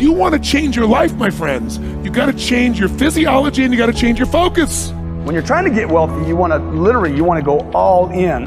you want to change your life, my friends, you got to change your physiology and you got to change your focus. When you're trying to get wealthy, you want to go all in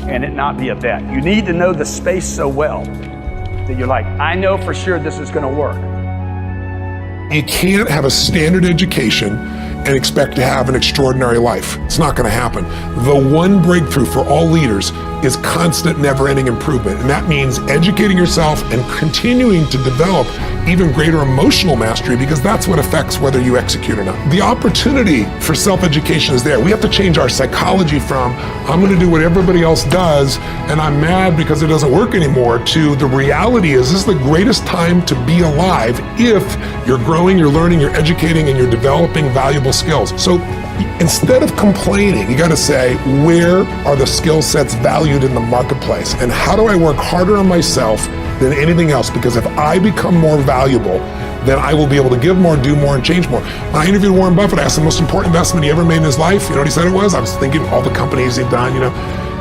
and it not be a bet. You need to know the space so well that you're like, I know for sure this is going to work. You can't have a standard education and expect to have an extraordinary life. It's not going to happen. The one breakthrough for all leaders is constant, never-ending improvement. And that means educating yourself and continuing to develop even greater emotional mastery, because that's what affects whether you execute or not. The opportunity for self-education is there. We have to change our psychology from, I'm going to do what everybody else does and I'm mad because it doesn't work anymore, to the reality is this is the greatest time to be alive if you're growing, you're learning, you're educating, and you're developing valuable skills. So instead of complaining, you got to say, where are the skill sets valued in the marketplace? And how do I work harder on myself than anything else? Because if I become more valuable, then I will be able to give more, do more, and change more. When I interviewed Warren Buffett, I asked the most important investment he ever made in his life. You know what he said it was? I was thinking all the companies he'd done,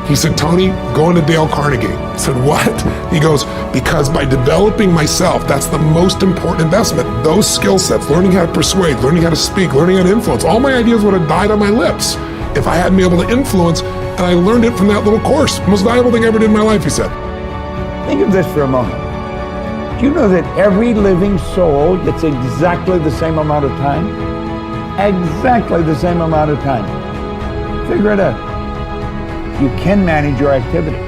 He said, Tony, go into Dale Carnegie. I said, what? He goes, because by developing myself, that's the most important investment. Those skill sets, learning how to persuade, learning how to speak, learning how to influence, all my ideas would have died on my lips if I hadn't been able to influence, and I learned it from that little course. The most valuable thing I ever did in my life, he said. Think of this for a moment. Do you know that every living soul gets exactly the same amount of time? Exactly the same amount of time. Figure it out. You can manage your activities.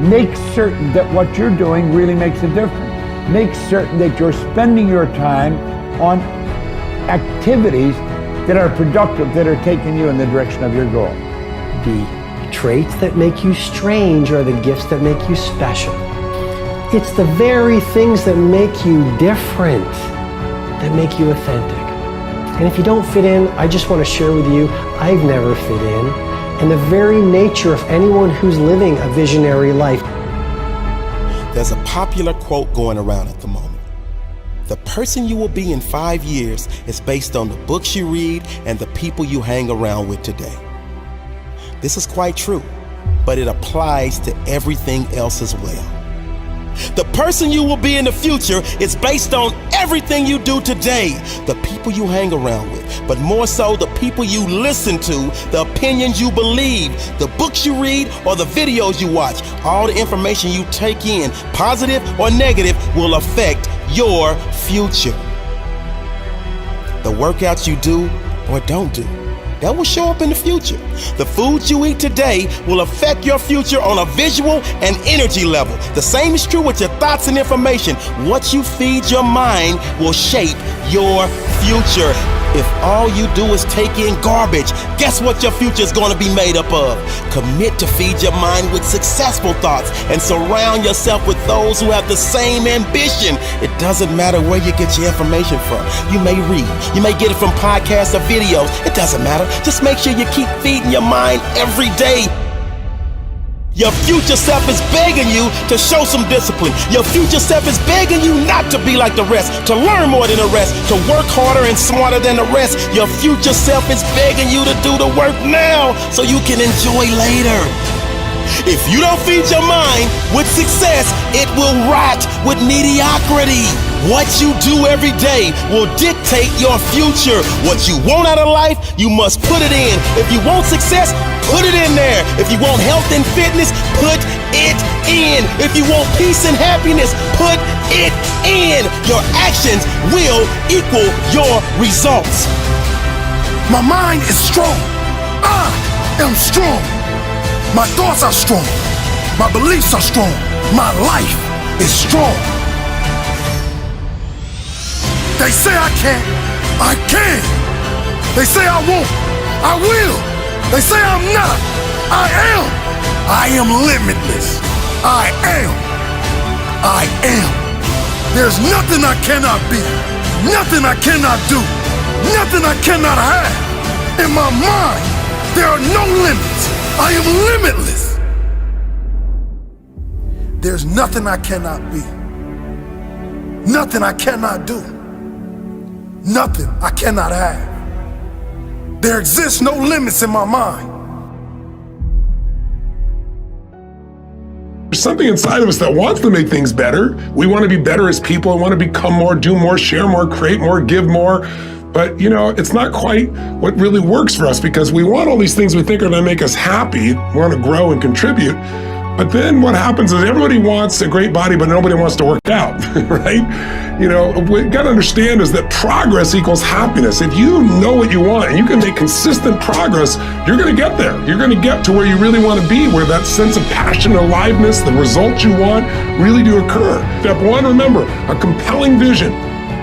Make certain that what you're doing really makes a difference. Make certain that you're spending your time on activities that are productive, that are taking you in the direction of your goal. The traits that make you strange are the gifts that make you special. It's the very things that make you different that make you authentic. And if you don't fit in, I just want to share with you, I've never fit in. And the very nature of anyone who's living a visionary life. There's a popular quote going around at the moment. The person you will be in 5 years is based on the books you read and the people you hang around with today. This is quite true, but it applies to everything else as well. The person you will be in the future is based on everything you do today, the people you hang around with, but more so the people you listen to, the opinions you believe, the books you read, or the videos you watch. All the information you take in, positive or negative, will affect your future. The workouts you do or don't do, that will show up in the future. The foods you eat today will affect your future on a visual and energy level. The same is true with your thoughts and information. What you feed your mind will shape your future. If all you do is take in garbage, guess what your future is going to be made up of? Commit to feed your mind with successful thoughts and surround yourself with those who have the same ambition. It doesn't matter where you get your information from. You may read, you may get it from podcasts or videos. It doesn't matter. Just make sure you keep feeding your mind every day. Your future self is begging you to show some discipline. Your future self is begging you not to be like the rest, to learn more than the rest, to work harder and smarter than the rest. Your future self is begging you to do the work now so you can enjoy later. If you don't feed your mind with success, it will rot with mediocrity. What you do every day will dictate your future. What you want out of life, you must put it in. If you want success, put it in there. If you want health and fitness, put it in. If you want peace and happiness, put it in. Your actions will equal your results. My mind is strong. I am strong. My thoughts are strong. My beliefs are strong. My life is strong. They say I can't. I can. They say I won't. I will. They say I'm not. I am. I am limitless. I am. I am. There's nothing I cannot be. Nothing I cannot do. Nothing I cannot have. In my mind, there are no limits. I am limitless. There's nothing I cannot be. Nothing I cannot do. Nothing I cannot have. There exists no limits in my mind. There's something inside of us that wants to make things better. We want to be better as people. We want to become more, do more, share more, create more, give more. But it's not quite what really works for us, because we want all these things we think are going to make us happy. We want to grow and contribute. But then what happens is everybody wants a great body, but nobody wants to work out, right? What we got to understand is that progress equals happiness. If you know what you want and you can make consistent progress, you're going to get there. You're going to get to where you really want to be, where that sense of passion, aliveness, the results you want really do occur. Step one, remember, a compelling vision.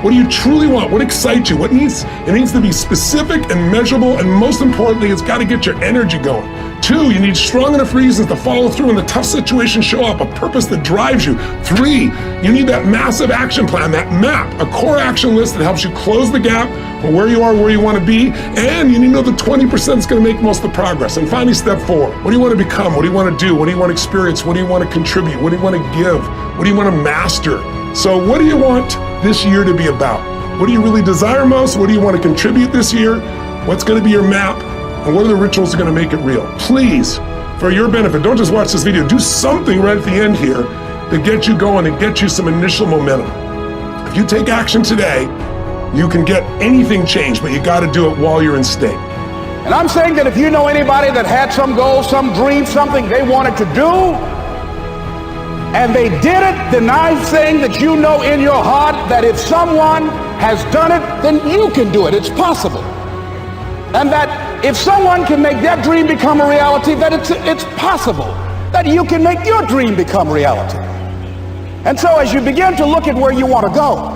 What do you truly want? What excites you? It needs to be specific and measurable, and most importantly, it's got to get your energy going. 2, you need strong enough reasons to follow through when the tough situations show up, a purpose that drives you. 3, you need that massive action plan, that map, a core action list that helps you close the gap from where you are, where you want to be, and you need to know the 20% is going to make most of the progress. And finally, step 4, what do you want to become? What do you want to do? What do you want to experience? What do you want to contribute? What do you want to give? What do you want to master? So what do you want this year to be about? What do you really desire most? What do you want to contribute this year? What's going to be your map? And what are the rituals that are going to make it real? Please, for your benefit, don't just watch this video. Do something right at the end here to get you going and get you some initial momentum. If you take action today, you can get anything changed, but you got to do it while you're in state. And I'm saying that if you know anybody that had some goal, some dream, something they wanted to do, and they did it, then I'm saying that you know in your heart that if someone has done it, then you can do it. It's possible. And that if someone can make their dream become a reality, that it's possible that you can make your dream become reality. And so as you begin to look at where you want to go,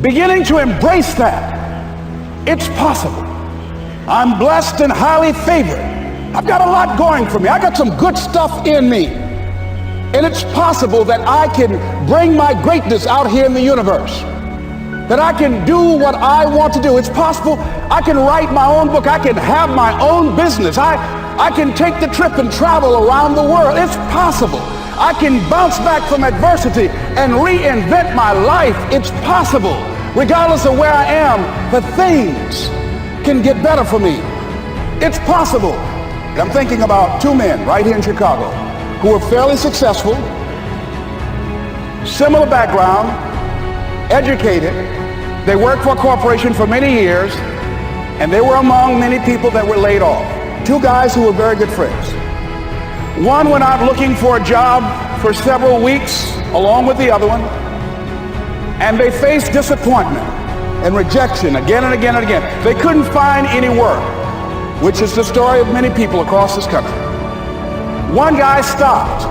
beginning to embrace that, it's possible. I'm blessed and highly favored. I've got a lot going for me. I got some good stuff in me. And it's possible that I can bring my greatness out here in the universe. That I can do what I want to do. It's possible I can write my own book. I can have my own business. I can take the trip and travel around the world. It's possible. I can bounce back from adversity and reinvent my life. It's possible. Regardless of where I am, the things can get better for me. It's possible. I'm thinking about 2 men right here in Chicago who were fairly successful, similar background, educated. They worked for a corporation for many years, and they were among many people that were laid off. 2 guys who were very good friends. One went out looking for a job for several weeks along with the other one, and they faced disappointment and rejection again and again and again. They couldn't find any work, which is the story of many people across this country. One guy stopped.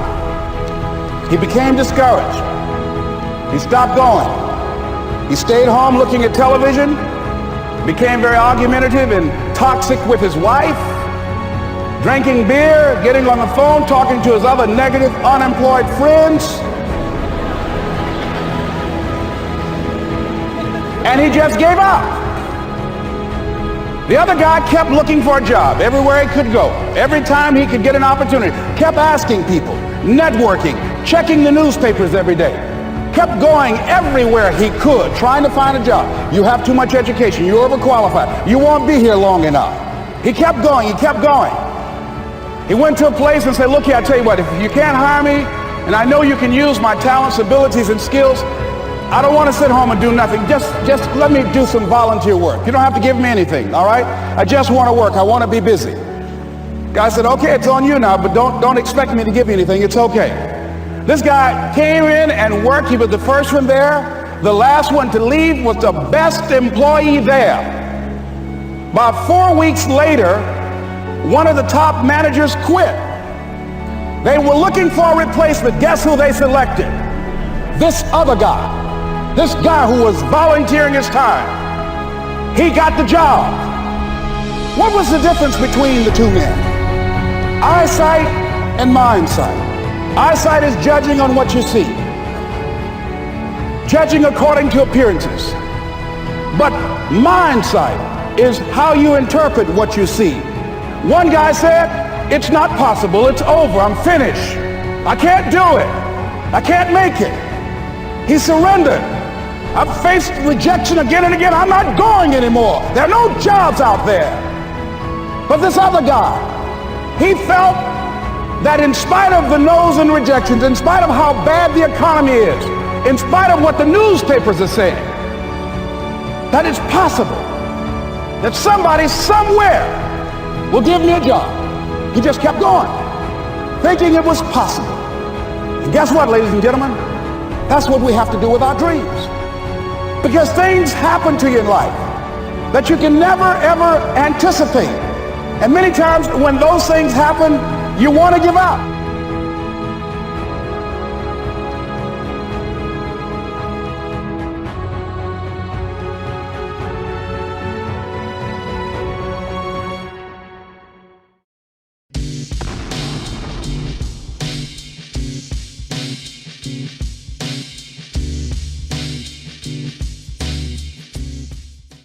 He became discouraged. He stopped going. He stayed home looking at television, became very argumentative and toxic with his wife, drinking beer, getting on the phone, talking to his other negative, unemployed friends. And he just gave up. The other guy kept looking for a job everywhere he could go. Every time he could get an opportunity, kept asking people, networking, checking the newspapers every day. Kept going everywhere he could, trying to find a job. You have too much education. You're overqualified. You won't be here long enough. He kept going. He kept going. He went to a place and said, look here, I tell you what, if you can't hire me, and I know you can use my talents, abilities, and skills, I don't want to sit home and do nothing. Just let me do some volunteer work. You don't have to give me anything, all right? I just want to work. I want to be busy. Guy said, okay, it's on you now, but don't expect me to give you anything. It's okay. This guy came in and worked. He was the first one there. The last one to leave was the best employee there. About 4 weeks later, one of the top managers quit. They were looking for a replacement. Guess who they selected? This other guy. This guy who was volunteering his time. He got the job. What was the difference between the 2 men? Eyesight and mindsight. Eyesight is judging on what you see, judging according to appearances. But mindsight is how you interpret what you see. One guy said, it's not possible, it's over, I'm finished. I can't do it. I can't make it. He surrendered. I've faced rejection again and again. I'm not going anymore. There are no jobs out there. But this other guy, he felt that in spite of the no's and rejections, in spite of how bad the economy is, in spite of what the newspapers are saying, that it's possible that somebody somewhere will give me a job. He just kept going, thinking it was possible. And guess what, ladies and gentlemen? That's what we have to do with our dreams. Because things happen to you in life that you can never, ever anticipate. And many times when those things happen, you want to give up.